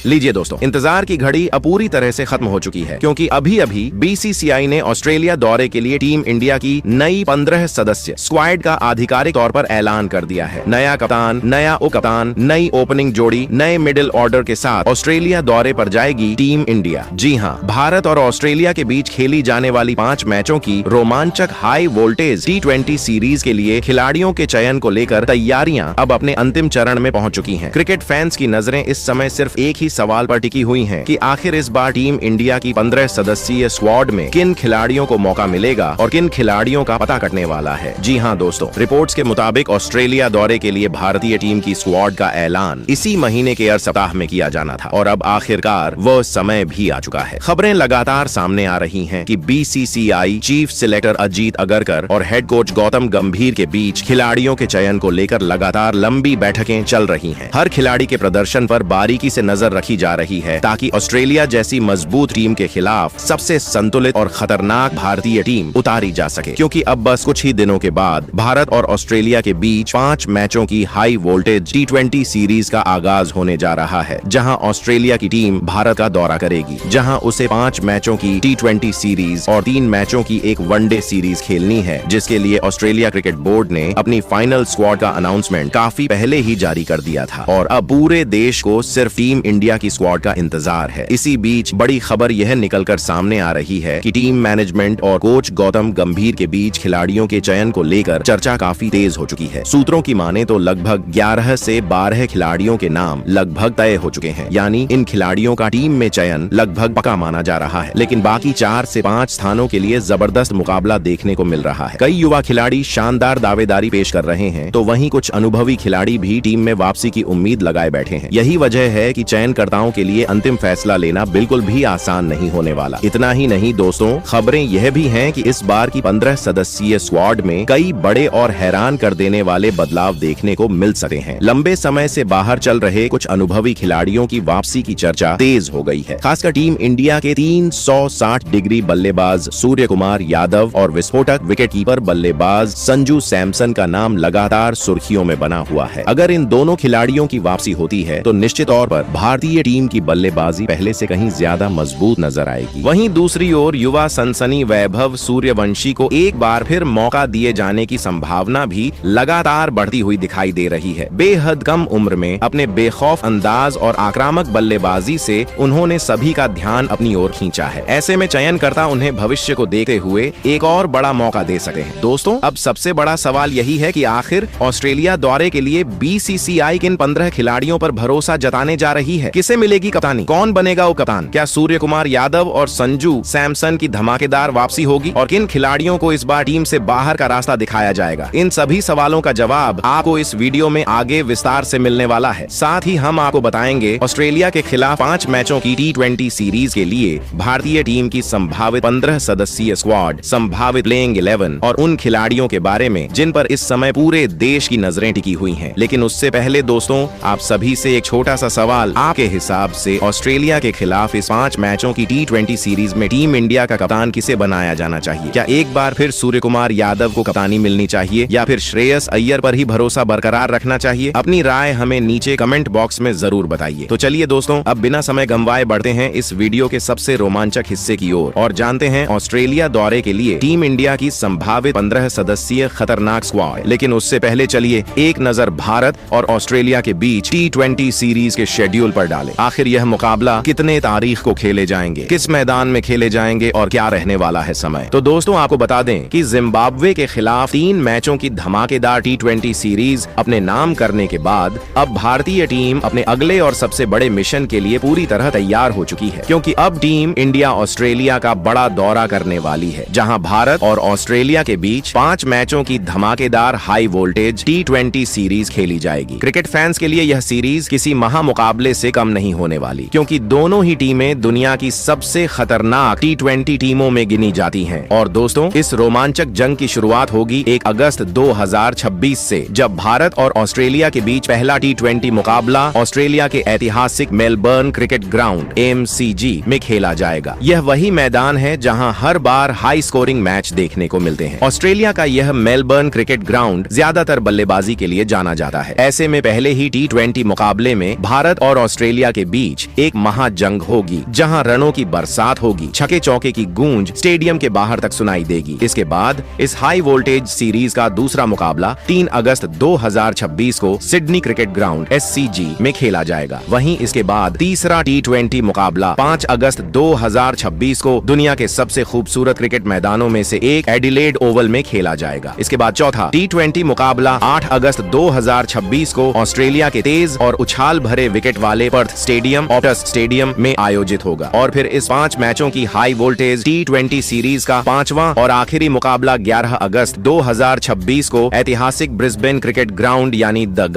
लीजिए दोस्तों, इंतजार की घड़ी अब पूरी तरह से खत्म हो चुकी है, क्योंकि अभी अभी बीसीसीआई ने ऑस्ट्रेलिया दौरे के लिए टीम इंडिया की नई 15 सदस्य स्क्वाड का आधिकारिक तौर पर ऐलान कर दिया है। नया कप्तान, नया उप कप्तान, नई ओपनिंग जोड़ी, नए मिडिल ऑर्डर के साथ ऑस्ट्रेलिया दौरे पर जाएगी टीम इंडिया। जी हाँ, भारत और ऑस्ट्रेलिया के बीच खेली जाने वाली 5 मैचों की रोमांचक हाई वोल्टेज T20 सीरीज के लिए खिलाड़ियों के चयन को लेकर तैयारियां अब अपने अंतिम चरण में पहुंच चुकी हैं। क्रिकेट फैंस की नजरें इस समय सिर्फ एक ही सवाल पर टिकी हुई हैं कि आखिर इस बार टीम इंडिया की 15 सदस्यीय स्क्वाड में किन खिलाड़ियों को मौका मिलेगा और किन खिलाड़ियों का पता कटने वाला है। जी हाँ दोस्तों, रिपोर्ट्स के मुताबिक ऑस्ट्रेलिया दौरे के लिए भारतीय टीम की स्क्वाड का ऐलान इसी महीने के सप्ताह में किया जाना था और अब आखिरकार वह समय भी आ चुका है। खबरें लगातार सामने आ रही हैं कि BCCI chief selector Ajit Agarkar और हेड कोच गौतम गंभीर के बीच खिलाड़ियों के चयन को लेकर लगातार लंबी बैठकें चल रही हैं। हर खिलाड़ी के प्रदर्शन पर बारीकी से नजर रखी जा रही है ताकि ऑस्ट्रेलिया जैसी मजबूत टीम के खिलाफ सबसे संतुलित और खतरनाक भारतीय टीम उतारी जा सके, क्योंकि अब बस कुछ ही दिनों के बाद भारत और ऑस्ट्रेलिया के बीच 5 मैचों की हाई वोल्टेज T20 सीरीज का आगाज होने जा रहा है, जहां ऑस्ट्रेलिया की टीम भारत का दौरा करेगी, जहां उसे 5 मैचों की T20 सीरीज और 3 मैचों की एक वनडे सीरीज खेलनी है, जिसके लिए ऑस्ट्रेलिया क्रिकेट बोर्ड ने अपनी फाइनल स्क्वाड का अनाउंसमेंट काफी पहले ही जारी कर दिया था और अब पूरे देश को सिर्फ टीम इंडिया की स्क्वाड का इंतजार है। इसी बीच बड़ी खबर यह निकलकर सामने आ रही है कि टीम मैनेजमेंट और कोच गौतम गंभीर के बीच खिलाड़ियों के चयन को लेकर चर्चा काफी तेज हो चुकी है। सूत्रों की माने तो लगभग 11 से 12 खिलाड़ियों के नाम लगभग तय हो चुके हैं, यानी इन खिलाड़ियों का टीम में चयन लगभग पक्का माना जा रहा है। लेकिन बाकी 4 से 5 स्थानों के लिए जबरदस्त मुकाबला देखने को मिल रहा है। कई युवा खिलाड़ी शानदार दावेदारी पेश कर रहे हैं, तो वहीं कुछ अनुभवी खिलाड़ी भी टीम में वापसी की उम्मीद लगाए बैठे हैं। यही वजह है कि चयनकर्ताओं के लिए अंतिम फैसला लेना बिल्कुल भी आसान नहीं होने वाला। इतना ही नहीं दोस्तों, खबरें यह भी हैं कि इस बार की 15 सदस्यीय स्क्वाड में कई बड़े और हैरान कर देने वाले बदलाव देखने को मिल सकते हैं। लंबे समय से बाहर चल रहे कुछ अनुभवी खिलाड़ियों की वापसी की चर्चा तेज हो गई है। खासकर टीम इंडिया के 360 डिग्री बल्लेबाज सूर्य कुमार यादव और विस्फोटक विकेटकीपर बल्लेबाज संजू सैमसन का नाम लगातार सुर्खियों में बना हुआ है। अगर इन दोनों खिलाड़ियों की वापसी होती है तो निश्चित तौर पर भारतीय टीम की बल्लेबाजी पहले से कहीं ज्यादा मजबूत नजर आएगी। वहीं दूसरी ओर युवा सनसनी वैभव सूर्यवंशी को एक बार फिर मौका दिए जाने की संभावना भी लगातार बढ़ती हुई दिखाई दे रही है। बेहद कम उम्र में अपने बेखौफ अंदाज और आक्रामक बल्लेबाजी से उन्होंने सभी का ध्यान अपनी ओर खींचा है। ऐसे में चयनकर्ता उन्हें भविष्य को देखते हुए एक और बड़ा मौका दे सके हैं। दोस्तों, अब सबसे बड़ा सवाल यही है कि आखिर ऑस्ट्रेलिया दौरे के लिए बीसीसीआई किन 15 खिलाड़ियों पर भरोसा जताने जा रही है। किसे मिलेगी कप्तानी, कौन बनेगा उप कप्तान, क्या सूर्य कुमार यादव और संजू सैमसन की धमाकेदार वापसी होगी और किन खिलाड़ियों को इस बार टीम से बाहर का रास्ता दिखाया जाएगा। इन सभी सवालों का जवाब आपको इस वीडियो में आगे विस्तार से मिलने वाला है। साथ ही हम आपको बताएंगे ऑस्ट्रेलिया के खिलाफ 5 मैचों की T20 सीरीज के लिए भारतीय टीम की संभावित 15 सदस्यीय स्क्वाड, संभावित प्लेइंग 11 और उन खिलाड़ियों के बारे में जिन पर इस समय पूरे देश की नजरें टिकी हुई हैं। लेकिन उससे पहले दोस्तों, आप सभी से एक छोटा सा सवाल, आपके हिसाब से ऑस्ट्रेलिया के खिलाफ इस 5 मैचों की T20 सीरीज में टीम इंडिया का कप्तान किसे बनाया जाना चाहिए? क्या एक बार फिर सूर्य कुमार यादव को कप्तानी मिलनी चाहिए या फिर श्रेयस अय्यर पर ही भरोसा बरकरार रखना चाहिए? अपनी राय हमें नीचे कमेंट बॉक्स में जरूर बताइए। तो चलिए दोस्तों, अब बिना समय गंवाए बढ़ते हैं इस वीडियो के सबसे रोमांचक हिस्से की ओर और जानते हैं ऑस्ट्रेलिया दौरे के लिए टीम इंडिया की संभावित 15 सदस्यीय खतरनाक स्क्वाड। लेकिन उससे पहले चलिए एक नजर भारत और ऑस्ट्रेलिया के बीच T20 सीरीज के शेड्यूल पर डालें। आखिर यह मुकाबला कितने तारीख को खेले जाएंगे, किस मैदान में खेले जाएंगे और क्या रहने वाला है समय। तो दोस्तों, आपको बता दें कि जिम्बाब्वे के खिलाफ 3 मैचों की धमाकेदार T20 सीरीज अपने नाम करने के बाद अब भारतीय टीम अपने अगले और सबसे बड़े मिशन के लिए पूरी तरह तैयार हो चुकी है, क्योंकि अब टीम इंडिया ऑस्ट्रेलिया का बड़ा दौरा करने वाली है, जहां भारत और ऑस्ट्रेलिया के बीच 5 मैचों की धमाकेदार हाई वोल्टेज T20 सीरीज खेली जाएगी। क्रिकेट फैंस के लिए यह सीरीज किसी महामुकाबले से कम नहीं होने वाली, क्योंकि दोनों ही टीमें दुनिया की सबसे खतरनाक T20 टीमों में गिनी जाती हैं। और दोस्तों, इस रोमांचक जंग की शुरुआत होगी 1 अगस्त 2026 से, जब भारत और ऑस्ट्रेलिया के बीच पहला T20 मुकाबला ऑस्ट्रेलिया के ऐतिहासिक मेलबर्न क्रिकेट ग्राउंड MCG में खेला जाएगा। यह वही मैदान है जहां हर बार हाई स्कोरिंग मैच देखने को मिलते हैं। ऑस्ट्रेलिया का यह मेलबर्न क्रिकेट ग्राउंड ज्यादातर बल्लेबाजी के लिए जाना जाता है। ऐसे में पहले ही T20 मुकाबले में भारत और ऑस्ट्रेलिया ऑस्ट्रेलिया के बीच एक महाजंग होगी, जहां रनों की बरसात होगी, छक्के चौके की गूंज स्टेडियम के बाहर तक सुनाई देगी। इसके बाद इस हाई वोल्टेज सीरीज का दूसरा मुकाबला 3 अगस्त 2026 को सिडनी क्रिकेट ग्राउंड SCG में खेला जाएगा। वहीं इसके बाद तीसरा T20 मुकाबला 5 अगस्त 2026 को दुनिया के सबसे खूबसूरत क्रिकेट मैदानों में से एक एडिलेड ओवल में खेला जाएगा। इसके बाद चौथा T20 मुकाबला 8 अगस्त 2026 को ऑस्ट्रेलिया के तेज और उछाल भरे विकेट वाले पर्थ स्टेडियम ऑप्टस स्टेडियम में आयोजित होगा। और फिर इस 5 मैचों की हाई वोल्टेज T20 सीरीज का 5वां और आखिरी मुकाबला 11 अगस्त 2026 को ऐतिहासिक ब्रिस्बेन क्रिकेट ग्राउंड यानी द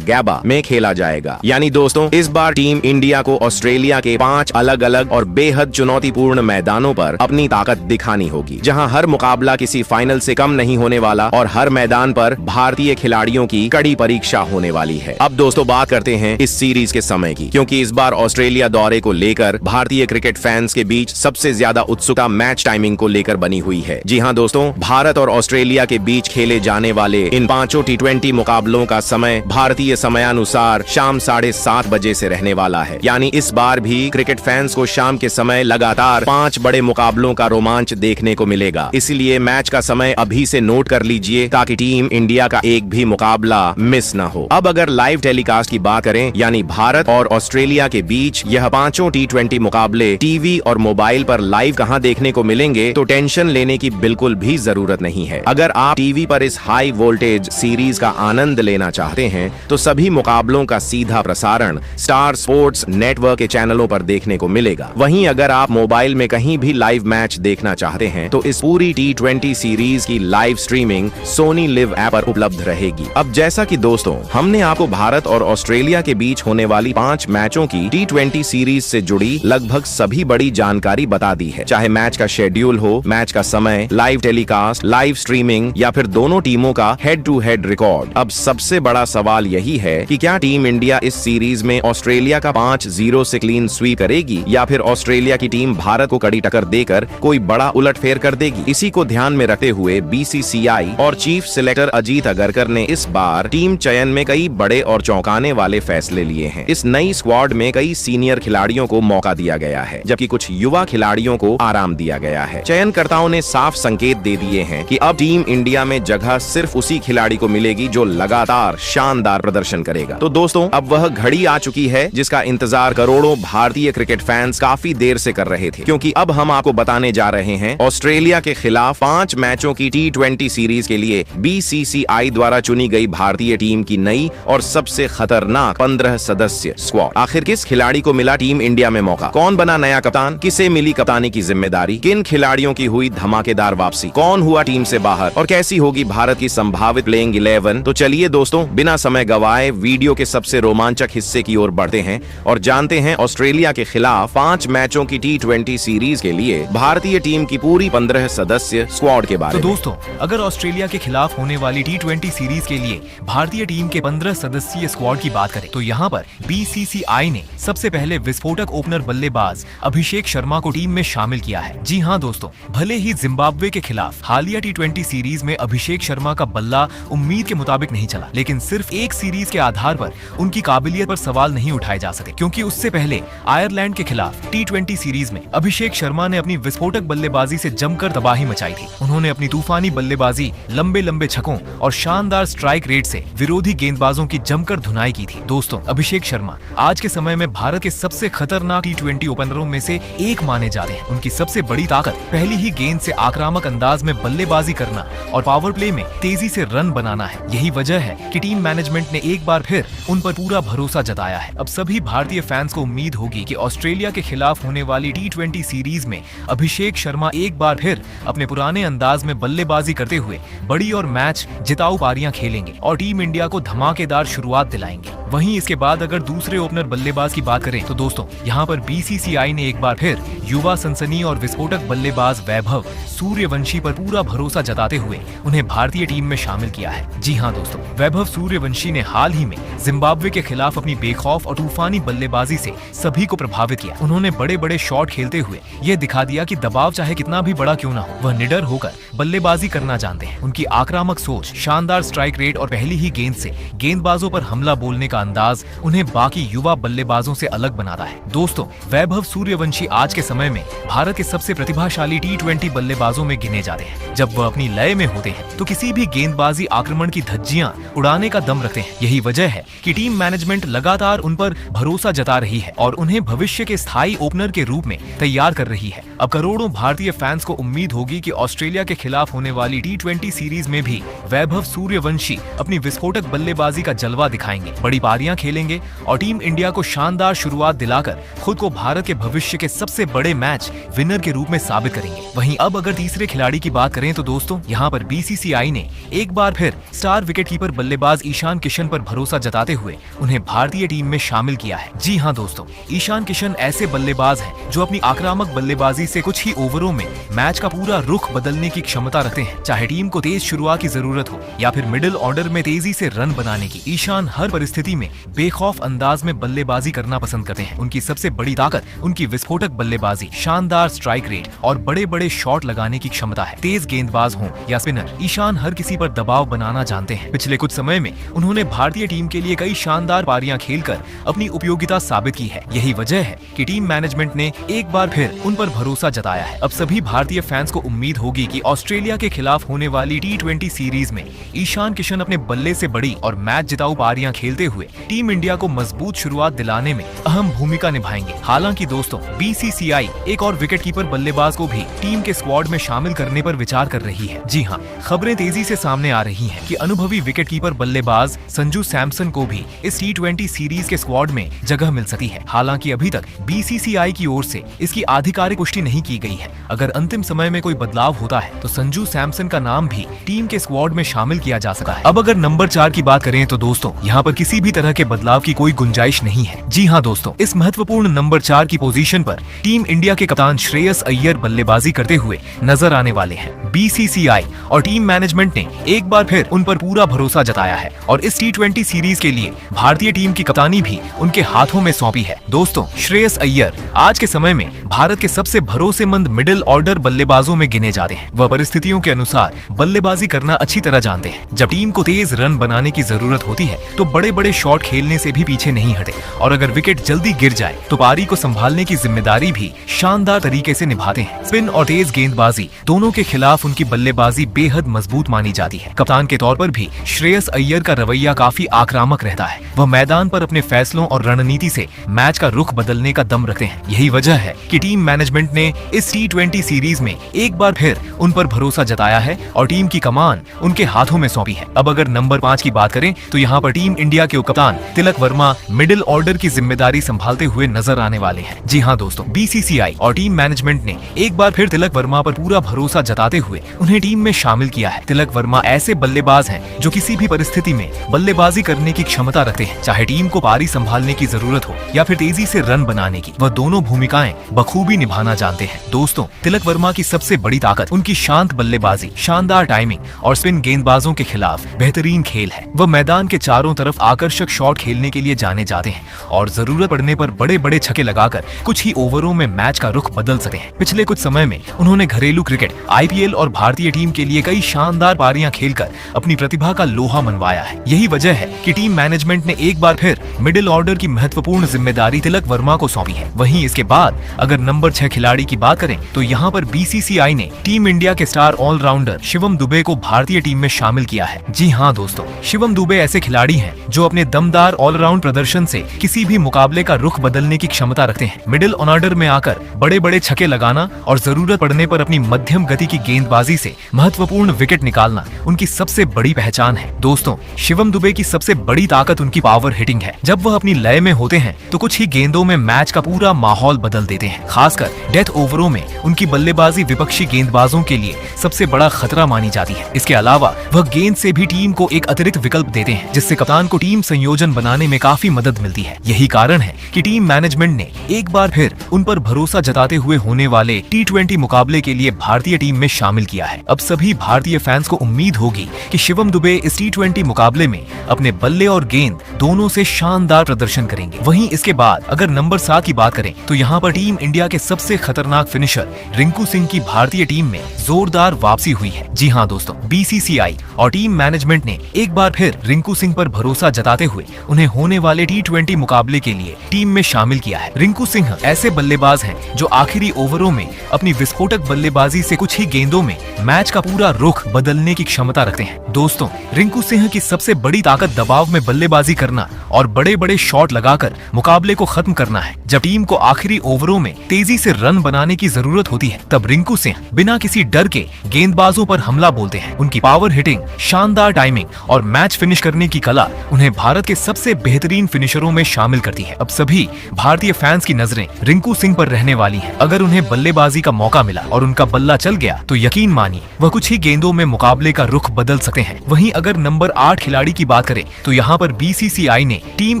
गैबा में खेला जाएगा। यानी दोस्तों, इस बार टीम इंडिया को ऑस्ट्रेलिया के 5 अलग अलग और बेहद चुनौतीपूर्ण मैदानों पर अपनी ताकत दिखानी होगी, जहां हर मुकाबला किसी फाइनल से कम नहीं होने वाला और हर मैदान पर भारतीय खिलाड़ियों की कड़ी परीक्षा होने वाली है। अब दोस्तों बात करते हैं इस सीरीज के समय की, क्योंकि इस बार ऑस्ट्रेलिया दौरे को लेकर भारतीय क्रिकेट फैंस के बीच सबसे ज्यादा उत्सुकता मैच टाइमिंग को लेकर बनी हुई है। जी हाँ दोस्तों, भारत और ऑस्ट्रेलिया के बीच खेले जाने वाले इन 5 T20 मुकाबलों का समय भारतीय समयानुसार शाम 7:30 बजे से रहने वाला है। यानी इस बार भी क्रिकेट फैंस को शाम के समय लगातार 5 बड़े मुकाबलों का रोमांच देखने को मिलेगा। इसलिए मैच का समय अभी से नोट कर लीजिए, ताकि टीम इंडिया का एक भी मुकाबला मिस न हो। अब अगर लाइव टेलीकास्ट की बात करें, यानी भारत और ऑस्ट्रेलिया के बीच यह 5 T20 मुकाबले टीवी और मोबाइल पर लाइव कहां देखने को मिलेंगे, तो टेंशन लेने की बिल्कुल भी जरूरत नहीं है। अगर आप टीवी पर इस हाई वोल्टेज सीरीज का आनंद लेना चाहते हैं, तो सभी मुकाबलों का सीधा प्रसारण स्टार स्पोर्ट्स नेटवर्क के चैनलों पर देखने को मिलेगा। वहीं अगर आप मोबाइल में कहीं भी लाइव मैच देखना चाहते हैं, तो इस पूरी T20 सीरीज की live streaming Sony Liv app पर उपलब्ध रहेगी। अब जैसा कि दोस्तों, हमने आपको भारत और ऑस्ट्रेलिया के बीच होने वाली 5 मैचों की T20 सीरीज से जुड़ी लगभग सभी बड़ी जानकारी बता दी है, चाहे मैच का शेड्यूल हो, मैच का समय, लाइव टेलीकास्ट, लाइव स्ट्रीमिंग या फिर दोनों टीमों का हेड टू हेड रिकॉर्ड। अब सबसे बड़ा सवाल यही है कि क्या टीम इंडिया इस सीरीज में ऑस्ट्रेलिया का 5-0 से क्लीन स्वीप करेगी, या फिर ऑस्ट्रेलिया की टीम भारत को कड़ी टक्कर देकर कोई बड़ा उलटफेर कर देगी। इसी को ध्यान में रखते हुए BCCI और चीफ सिलेक्टर अजीत अगरकर ने इस बार टीम चयन में कई बड़े और चौंकाने वाले फैसले लिए हैं। इस नई स्क्वाड में कई सीनियर खिलाड़ियों को मौका दिया गया है, जबकि कुछ युवा खिलाड़ियों को आराम दिया गया है। चयनकर्ताओं ने साफ संकेत दे दिए हैं कि अब टीम इंडिया में जगह सिर्फ उसी खिलाड़ी को मिलेगी जो लगातार शानदार प्रदर्शन करेगा। तो दोस्तों, अब वह घड़ी आ चुकी है जिसका इंतजार करोड़ों भारतीय क्रिकेट फैंस काफी देर से कर रहे थे, क्योंकि अब हम आपको बताने जा रहे हैं ऑस्ट्रेलिया के खिलाफ 5 मैचों की T20 सीरीज के लिए BCCI द्वारा चुनी गई भारतीय टीम की नई और सबसे खतरनाक 15 सदस्य स्क्वाड। आखिर किस खिलाड़ी को मिला टीम इंडिया में मौका, कौन बना नया कप्तान, किसे मिली कप्तानी की जिम्मेदारी, किन खिलाड़ियों की हुई धमाकेदार वापसी, कौन हुआ टीम से बाहर और कैसी होगी भारत की संभावित प्लेइंग 11। तो चलिए दोस्तों, बिना समय गवाए वीडियो के सबसे रोमांचक हिस्से की ओर बढ़ते हैं और जानते हैं ऑस्ट्रेलिया के खिलाफ 5 मैचों की T20 सीरीज के लिए भारतीय टीम की पूरी 15 सदस्य स्क्वाड के बारे में। तो दोस्तों, अगर ऑस्ट्रेलिया के खिलाफ होने वाली T20 सीरीज के लिए भारतीय टीम के 15 सदस्यीय स्क्वाड की बात करें, तो यहाँ पर BCCI ने सबसे पहले विस्फोटक ओपनर बल्लेबाज अभिषेक शर्मा को टीम में शामिल किया है। जी हाँ दोस्तों, भले ही जिम्बाब्वे के खिलाफ हालिया T20 सीरीज में अभिषेक शर्मा का बल्ला उम्मीद के मुताबिक नहीं चला, लेकिन सिर्फ एक सीरीज के आधार पर उनकी काबिलियत पर सवाल नहीं उठाए जा सके, क्योंकि उससे पहले आयरलैंड के खिलाफ T20 सीरीज में अभिषेक शर्मा ने अपनी विस्फोटक बल्लेबाजी से जमकर तबाही मचाई थी। उन्होंने अपनी तूफानी बल्लेबाजी, लंबे लंबे छक्कों और शानदार स्ट्राइक रेट से विरोधी गेंदबाजों की जमकर धुनाई की थी। दोस्तों, अभिषेक शर्मा आज के समय में भारत के सबसे खतरनाक T20 ओपनरों में से एक माने जाते हैं। उनकी सबसे बड़ी ताकत पहली ही गेंद से आक्रामक अंदाज में बल्लेबाजी करना और पावर प्ले में तेजी से रन बनाना है। यही वजह है कि टीम मैनेजमेंट ने एक बार फिर उन पर पूरा भरोसा जताया है। अब सभी भारतीय फैंस को उम्मीद होगी कि ऑस्ट्रेलिया के खिलाफ होने वाली T20 सीरीज में अभिषेक शर्मा एक बार फिर अपने पुराने अंदाज में बल्लेबाजी करते हुए बड़ी और मैच जिताऊ पारियां खेलेंगे और टीम इंडिया को धमाकेदार शुरुआत दिलाएंगे। वहीं इसके बाद अगर दूसरे ओपनर बल्लेबाज की बात करें, तो दोस्तों यहाँ पर BCCI ने एक बार फिर युवा सनसनी और विस्फोटक बल्लेबाज वैभव सूर्यवंशी पर पूरा भरोसा जताते हुए उन्हें भारतीय टीम में शामिल किया है। जी हाँ दोस्तों, वैभव सूर्यवंशी ने हाल ही में जिम्बाब्वे के खिलाफ अपनी बेखौफ और तूफानी बल्लेबाजी से सभी को प्रभावित किया। उन्होंने बड़े बड़े शॉट खेलते हुए यह दिखा दिया कि दबाव चाहे कितना भी बड़ा क्यों ना हो, वह निडर होकर बल्लेबाजी करना जानते हैं। उनकी आक्रामक सोच, शानदार स्ट्राइक रेट और पहली ही गेंद से गेंदबाजों पर हमला बोलने का अंदाज उन्हें बाकी बाकी युवा बल्लेबाजों से अलग बनाता है। दोस्तों, वैभव सूर्यवंशी आज के समय में भारत के सबसे प्रतिभाशाली T20 बल्लेबाजों में गिने जाते हैं। जब वह अपनी लय में होते हैं तो किसी भी गेंदबाजी आक्रमण की धज्जियां उड़ाने का दम रखते हैं। यही वजह है कि टीम मैनेजमेंट लगातार उन पर भरोसा जता रही है और उन्हें भविष्य के स्थायी ओपनर के रूप में तैयार कर रही है। अब करोड़ों भारतीय फैंस को उम्मीद होगी कि ऑस्ट्रेलिया के खिलाफ होने वाली T20 सीरीज में भी वैभव सूर्यवंशी अपनी विस्फोटक बल्लेबाजी का जलवा दिखाएंगे, बड़ी पारियां खेलेंगे और टीम इंडिया को शानदार शुरुआत दिलाकर खुद को भारत के भविष्य के सबसे बड़े मैच विनर के रूप में साबित करेंगे। वहीं अब अगर तीसरे खिलाड़ी की बात करें तो दोस्तों, यहाँ पर BCCI ने एक बार फिर स्टार विकेटकीपर बल्लेबाज ईशान किशन पर भरोसा जताते हुए उन्हें भारतीय टीम में शामिल किया है। जी हाँ दोस्तों, ईशान किशन ऐसे बल्लेबाज हैं जो अपनी आक्रामक बल्लेबाजी से कुछ ही ओवरों में मैच का पूरा रुख बदलने की क्षमता रखते हैं। चाहे टीम को तेज शुरुआत की जरूरत हो या फिर मिडिल ऑर्डर में तेजी से रन बनाने की, ईशान हर परिस्थिति में बेखौफ अंदाज में बल्लेबाजी करना पसंद करते हैं। उनकी सबसे बड़ी ताकत उनकी विस्फोटक बल्लेबाजी, शानदार स्ट्राइक रेट और बड़े बड़े शॉट लगाने की क्षमता है। तेज गेंदबाज हों या स्पिनर, ईशान हर किसी पर दबाव बनाना जानते हैं। पिछले कुछ समय में उन्होंने भारतीय टीम के लिए कई शानदार पारियां खेलकर अपनी उपयोगिता साबित की है। यही वजह है कि टीम मैनेजमेंट ने एक बार फिर उन पर भरोसा जताया है। अब सभी भारतीय फैंस को उम्मीद होगी कि ऑस्ट्रेलिया के खिलाफ होने वाली T20 सीरीज में ईशान किशन अपने बल्ले से बड़ी और मैच जिताऊ पारियां खेलते हुए टीम इंडिया को मजबूत शुरुआत दिलाने में अहम भूमिका निभाएंगे। हालांकि दोस्तों, BCCI एक और विकेटकीपर बल्लेबाज को भी टीम के स्क्वाड में शामिल करने पर विचार कर रही है। जी हाँ, खबरें तेजी से सामने आ रही हैं कि अनुभवी विकेटकीपर बल्लेबाज संजू सैमसन को भी इस T20 सीरीज के स्क्वाड में जगह मिल सकती है। हालांकि अभी तक BCCI की ओर से इसकी आधिकारिक पुष्टि नहीं की गई है। अगर अंतिम समय में कोई बदलाव होता है तो संजू सैमसन का नाम भी टीम के स्क्वाड में शामिल किया जा सकता है। अब अगर नंबर 4 की बात करें तो दोस्तों, यहाँ पर किसी भी तरह के बदलाव की कोई गुंजाइश नहीं है। जी हाँ दोस्तों, इस महत्वपूर्ण नंबर 4 की पोजीशन पर टीम इंडिया के कप्तान श्रेयस अय्यर बल्लेबाजी करते हुए नजर आने वाले हैं। BCCI और टीम मैनेजमेंट ने एक बार फिर उन पर पूरा भरोसा जताया है और इस T20 सीरीज के लिए भारतीय टीम की कप्तानी भी उनके हाथों में सौंपी है। दोस्तों, श्रेयस अय्यर आज के समय में भारत के सबसे भरोसेमंद मिडिल ऑर्डर बल्लेबाजों में गिने जाते हैं। वह परिस्थितियों के अनुसार बल्लेबाजी करना अच्छी तरह जानते हैं। जब टीम को तेज रन बनाने की जरूरत होती है तो बड़े बड़े शॉट खेलने से भी पीछे नहीं हटे और अगर विकेट जल्दी गिर जाए तो पारी को संभालने की जिम्मेदारी भी शानदार तरीके से निभाते हैं। स्पिन और तेज गेंदबाजी दोनों के खिलाफ उनकी बल्लेबाजी बेहद मजबूत मानी जाती है। कप्तान के तौर पर भी श्रेयस अय्यर का रवैया काफी आक्रामक रहता है। वह मैदान पर अपने फैसलों और रणनीति से मैच का रुख बदलने का दम रखते हैं। यही वजह है कि टीम मैनेजमेंट ने इस T20 सीरीज में एक बार फिर उन पर भरोसा जताया है और टीम की कमान उनके हाथों में सौंपी है। अब अगर नंबर 5 की बात करें तो यहाँ पर टीम इंडिया के कप्तान तिलक वर्मा मिडिल ऑर्डर की जिम्मेदारी संभालते हुए नजर आने वाले हैं। जी हाँ दोस्तों, BCCI और टीम मैनेजमेंट ने एक बार फिर तिलक वर्मा पर पूरा भरोसा जताते हुए उन्हें टीम में शामिल किया है। तिलक वर्मा ऐसे बल्लेबाज हैं जो किसी भी परिस्थिति में बल्लेबाजी करने की क्षमता रखते हैं, चाहे टीम को पारी संभालने की जरूरत हो या फिर तेजी से रन बनाने की। वह दोनों भूमिकाएं बखूबी निभाना जानते हैं। दोस्तों, तिलक वर्मा की सबसे बड़ी ताकत उनकी शांत बल्लेबाजी, शानदार टाइमिंग और स्पिन गेंदबाजों के खिलाफ बेहतरीन खेल है। वह मैदान के चारों तरफ आकर्षक शॉट खेलने के लिए जाने जाते हैं और जरूरत पड़ने पर बड़े बड़े छक्के लगाकर कुछ ही ओवरों में मैच का रुख बदल सकते हैं। पिछले कुछ समय में उन्होंने घरेलू क्रिकेट, IPL और भारतीय टीम के लिए कई शानदार पारियां खेलकर अपनी प्रतिभा का लोहा मनवाया है। यही वजह है कि टीम मैनेजमेंट ने एक बार फिर मिडिल ऑर्डर की महत्वपूर्ण जिम्मेदारी तिलक वर्मा को सौंपी है। वहीं इसके बाद अगर नंबर 6 खिलाड़ी की बात करें तो यहाँ पर BCCI ने टीम इंडिया के स्टार ऑलराउंडर शिवम दुबे को भारतीय टीम में शामिल किया है। जी हाँ दोस्तों, शिवम दुबे ऐसे खिलाड़ी हैं जो अपने दमदार ऑलराउंड प्रदर्शन से किसी भी मुकाबले का रुख बदलने की क्षमता रखते हैं। मिडिल ऑर्डर में आकर बड़े बड़े छक्के लगाना और जरूरत पड़ने पर अपनी मध्यम गति की गेंदबाजी से महत्वपूर्ण विकेट निकालना उनकी सबसे बड़ी पहचान है। दोस्तों, शिवम दुबे की सबसे बड़ी ताकत उनकी पावर हिटिंग है। जब वह अपनी लय में होते हैं तो कुछ ही गेंदों में मैच का पूरा माहौल बदल देते हैं। खासकर डेथ ओवरों में उनकी बल्लेबाजी विपक्षी गेंदबाजों के लिए सबसे बड़ा खतरा मानी जाती है। इसके अलावा वह गेंद से भी टीम को एक अतिरिक्त विकल्प देते हैं, जिससे कप्तान को टीम संयोजन बनाने में काफी मदद मिलती है। यही कारण है कि टीम मैनेजमेंट ने एक बार फिर उन पर भरोसा जताते हुए होने वाले T20 मुकाबले के लिए भारतीय टीम में शामिल किया है। अब सभी भारतीय फैंस को उम्मीद होगी कि शिवम दुबे इस T20 मुकाबले में अपने बल्ले और गेंद दोनों से शानदार प्रदर्शन करेंगे। वहीं इसके बाद अगर नंबर 7 की बात करें तो यहाँ पर टीम इंडिया के सबसे खतरनाक फिनिशर रिंकू सिंह की भारतीय टीम में जोरदार वापसी हुई है। जी हाँ दोस्तों, BCCI और टीम मैनेजमेंट ने एक बार फिर रिंकू सिंह पर भरोसा जताते हुए उन्हें होने वाले T20 मुकाबले के लिए टीम में शामिल किया है। रिंकू सिंह ऐसे बल्लेबाज हैं जो आखिरी ओवरों में अपनी विस्फोटक बल्लेबाजी से कुछ ही गेंदों में मैच का पूरा रुख बदलने की क्षमता रखते हैं। दोस्तों, रिंकू सिंह की सबसे बड़ी ताकत दबाव में बल्लेबाजी करना और बड़े बड़े शॉट लगाकर मुकाबले को खत्म करना है। जब टीम को आखिरी ओवरों में तेजी से रन बनाने की जरूरत होती है, तब रिंकू सिंह बिना किसी डर के गेंदबाजों पर हमला बोलते हैं। उनकी पावर हिटिंग, शानदार टाइमिंग और मैच फिनिश करने की कला उन्हें भारत के सबसे बेहतरीन फिनिशरों में शामिल करती है। अब सभी भारतीय फैंस की नजरें रिंकू सिंह पर रहने वाली हैं। अगर उन्हें बल्लेबाजी का मौका मिला और उनका बल्ला चल गया तो यकीन मानिए वह कुछ ही गेंदों में मुकाबले का रुख बदल सकते हैं। वहीं अगर नंबर 8 खिलाड़ी की बात करें तो यहाँ पर बीसीसीआई ने टीम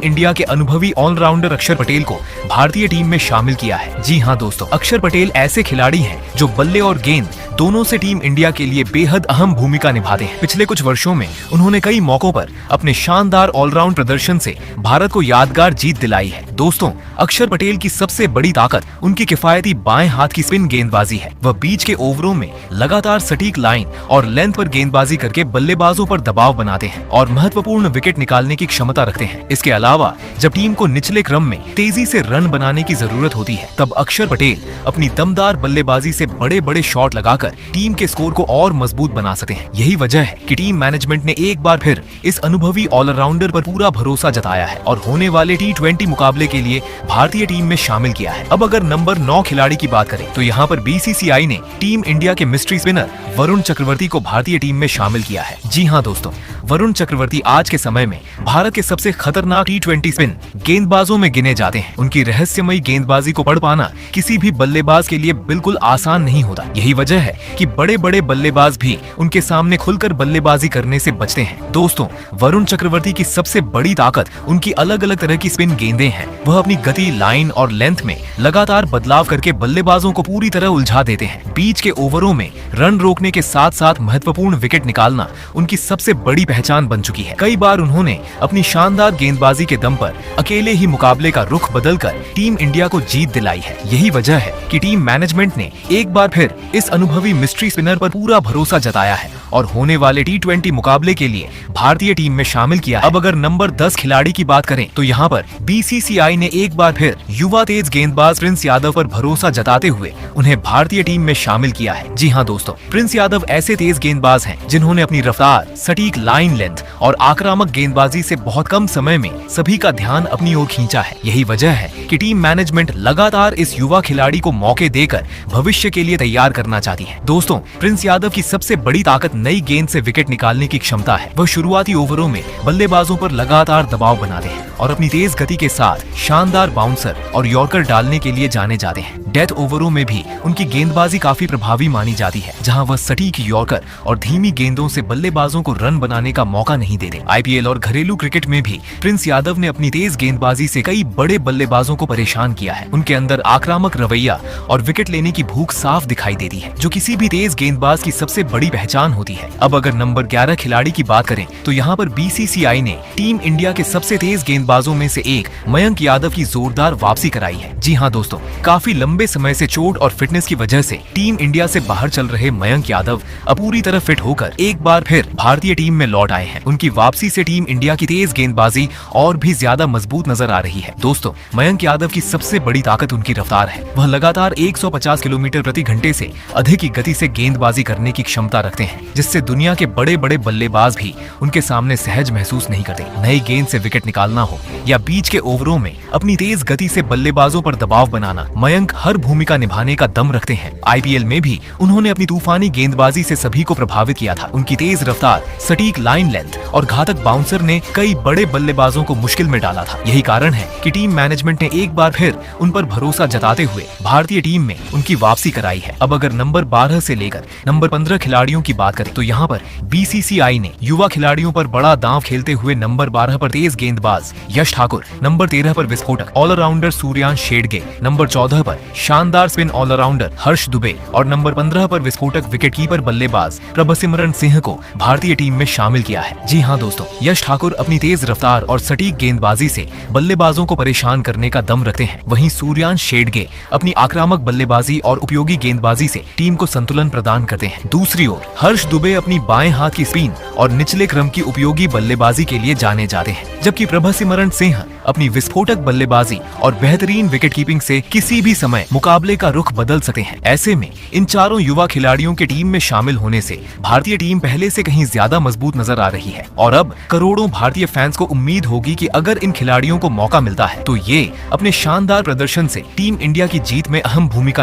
इंडिया के अनुभवी ऑलराउंडर अक्षर पटेल को भारतीय टीम में शामिल किया है। जी हाँ दोस्तों, अक्षर पटेल ऐसे खिलाड़ी हैं जो बल्ले और गेंद दोनों से टीम इंडिया के लिए बेहद अहम भूमिका निभाते हैं। पिछले कुछ वर्षों में उन्होंने कई मौकों पर अपने शानदार ऑलराउंड प्रदर्शन से भारत को यादगार जीत दिलाई है। दोस्तों, अक्षर पटेल की सबसे बड़ी ताकत उनकी किफायती बाएं हाथ की स्पिन गेंदबाजी है। वह बीच के ओवरों में लगातार सटीक लाइन और लेंथ पर गेंदबाजी करके बल्लेबाजों पर दबाव बनाते हैं और महत्वपूर्ण विकेट निकालने की क्षमता रखते हैं। इसके अलावा जब टीम को निचले क्रम में तेजी से रन बनाने की जरूरत होती है, तब अक्षर पटेल अपनी दमदार बल्लेबाजी से बड़े बड़े शॉट लगाकर टीम के स्कोर को और मजबूत बना सकते हैं। यही वजह है कि टीम मैनेजमेंट ने एक बार फिर इस अनुभवी ऑलराउंडर पर पूरा भरोसा जताया है और होने वाले T20 मुकाबले के लिए भारतीय टीम में शामिल किया है। अब अगर नंबर 9 खिलाड़ी की बात करें तो यहाँ पर बीसीसीआई ने टीम इंडिया के मिस्ट्री स्पिनर वरुण चक्रवर्ती को भारतीय टीम में शामिल किया है। जी हाँ दोस्तों, वरुण चक्रवर्ती आज के समय में भारत के सबसे खतरनाक T20 स्पिन गेंदबाजों में गिने जाते हैं। उनकी रहस्यमयी गेंदबाजी को पढ़ पाना किसी भी बल्लेबाज के लिए बिल्कुल आसान नहीं होता। यही वजह है कि बड़े बड़े बल्लेबाज भी उनके सामने खुलकर बल्लेबाजी करने से बचते हैं। दोस्तों, वरुण चक्रवर्ती की सबसे बड़ी ताकत उनकी अलग अलग तरह की स्पिन गेंदें हैं। वह अपनी गति, लाइन और लेंथ में लगातार बदलाव करके बल्लेबाजों को पूरी तरह उलझा देते हैं। बीच के ओवरों में रन रोकने के साथ साथ महत्वपूर्ण विकेट निकालना उनकी सबसे बड़ी पहचान बन चुकी है। कई बार उन्होंने अपनी शानदार गेंदबाजी के दम पर अकेले ही मुकाबले का रुख बदलकर टीम इंडिया को जीत दिलाई है। यही वजह है कि टीम मैनेजमेंट ने एक बार फिर इस अनुभवी मिस्ट्री स्पिनर पर पूरा भरोसा जताया है और होने वाले T20 मुकाबले के लिए भारतीय टीम में शामिल किया है। अब अगर नंबर 10 खिलाड़ी की बात करें तो यहाँ पर बीसीसीआई ने एक बार फिर युवा तेज गेंदबाज प्रिंस यादव पर भरोसा जताते हुए उन्हें भारतीय टीम में शामिल किया है। जी हाँ दोस्तों, प्रिंस यादव ऐसे तेज गेंदबाज हैं जिन्होंने अपनी रफ्तार, सटीक लाइन लेंथ और आक्रामक गेंदबाजी से बहुत कम समय में सभी का ध्यान अपनी ओर खींचा है। यही वजह है कि टीम मैनेजमेंट लगातार इस युवा खिलाड़ी को मौके देकर भविष्य के लिए तैयार करना चाहती है। दोस्तों, प्रिंस यादव की सबसे बड़ी ताकत नई गेंद से विकेट निकालने की क्षमता है। वह शुरुआती ओवरों में बल्लेबाजों पर लगातार दबाव बनाते हैं और अपनी तेज गति के साथ शानदार बाउंसर और यॉर्कर डालने के लिए जाने जाते हैं। डेथ ओवरों में भी उनकी गेंदबाजी काफी प्रभावी मानी जाती है, जहां वह सटीक यॉर्कर और धीमी गेंदों से बल्लेबाजों को रन बनाने का मौका नहीं देते। आईपीएल और घरेलू क्रिकेट में भी प्रिंस यादव ने अपनी तेज गेंदबाजी से कई बड़े बल्लेबाजों को परेशान किया है। उनके अंदर आक्रामक रवैया और विकेट लेने की भूख साफ दिखाई देती है, जो किसी भी तेज गेंदबाज की सबसे बड़ी पहचान होती है। अब अगर नंबर 11 खिलाड़ी की बात करें तो यहाँ पर बीसीसीआई ने टीम इंडिया के सबसे तेज गेंदबाजों में से एक मयंक यादव की जोरदार वापसी कराई है। जी हाँ दोस्तों, काफी लंबे समय से चोट और फिटनेस की वजह से टीम इंडिया से बाहर चल रहे मयंक यादव अब पूरी तरह फिट होकर एक बार फिर भारतीय टीम में लौट आए हैं। उनकी वापसी से टीम इंडिया की तेज गेंदबाजी और भी ज्यादा मजबूत नजर आ रही है। दोस्तों, मयंक यादव की सबसे बड़ी ताकत उनकी रफ्तार है। वह लगातार 150 किलोमीटर प्रति घंटे से अधिक की गति से गेंदबाजी करने की क्षमता रखते हैं, जिससे दुनिया के बड़े बड़े बल्लेबाज भी उनके सामने सहज महसूस नहीं करते। नई गेंद से विकेट निकालना हो या बीच के ओवरों में अपनी तेज गति से बल्लेबाजों पर दबाव बनाना, मयंक हर भूमिका निभाने का दम रखते हैं। आईपीएल में भी उन्होंने अपनी तूफानी गेंदबाजी से सभी को प्रभावित किया था। उनकी तेज रफ्तार, सटीक लाइन लेंथ और घातक बाउंसर ने कई बड़े बल्लेबाजों को मुश्किल में डाला था। यही कारण है कि टीम मैनेजमेंट ने एक बार फिर उन पर भरोसा जताते हुए भारतीय टीम में उनकी वापसी कराई है। अब अगर नंबर 12 से लेकर नंबर 15 खिलाड़ियों की बात करें तो यहाँ पर बीसीसीआई ने युवा खिलाड़ियों पर बड़ा दांव खेलते हुए नंबर 12 पर तेज गेंदबाज यश ठाकुर, नंबर 13 पर विस्फोटक ऑलराउंडर सूर्यांश शेडगे, नंबर 14 पर शानदार स्पिन ऑलराउंडर हर्ष दुबे और नंबर 15 पर विस्फोटक विकेटकीपर बल्लेबाज प्रभसिमरन सिंह को भारतीय टीम में शामिल किया है। जी हाँ दोस्तों, यश ठाकुर अपनी तेज रफ्तार और सटीक गेंदबाजी से बल्लेबाजों को परेशान करने का दम रखते हैं। वहीं सूर्यांश शेडगे अपनी आक्रामक बल्लेबाजी और उपयोगी गेंदबाजी से टीम को संतुलन प्रदान करते हैं। दूसरी ओर हर्ष दुबे अपनी बाएं हाथ की स्पिन और निचले क्रम की उपयोगी बल्लेबाजी के लिए जाने जाते हैं, जबकि प्रभसिमरन सिंह अपनी विस्फोटक बल्लेबाजी और बेहतरीन विकेटकीपिंग से किसी भी समय मुकाबले का रुख बदल सकते हैं। ऐसे में इन चारों युवा खिलाड़ियों के टीम में शामिल होने से भारतीय टीम पहले से कहीं ज्यादा मजबूत नजर आ रही है और अब करोड़ों भारतीय फैंस को उम्मीद होगी कि अगर इन खिलाड़ियों को मौका मिलता है तो ये अपने शानदार प्रदर्शन से टीम इंडिया की जीत में अहम भूमिका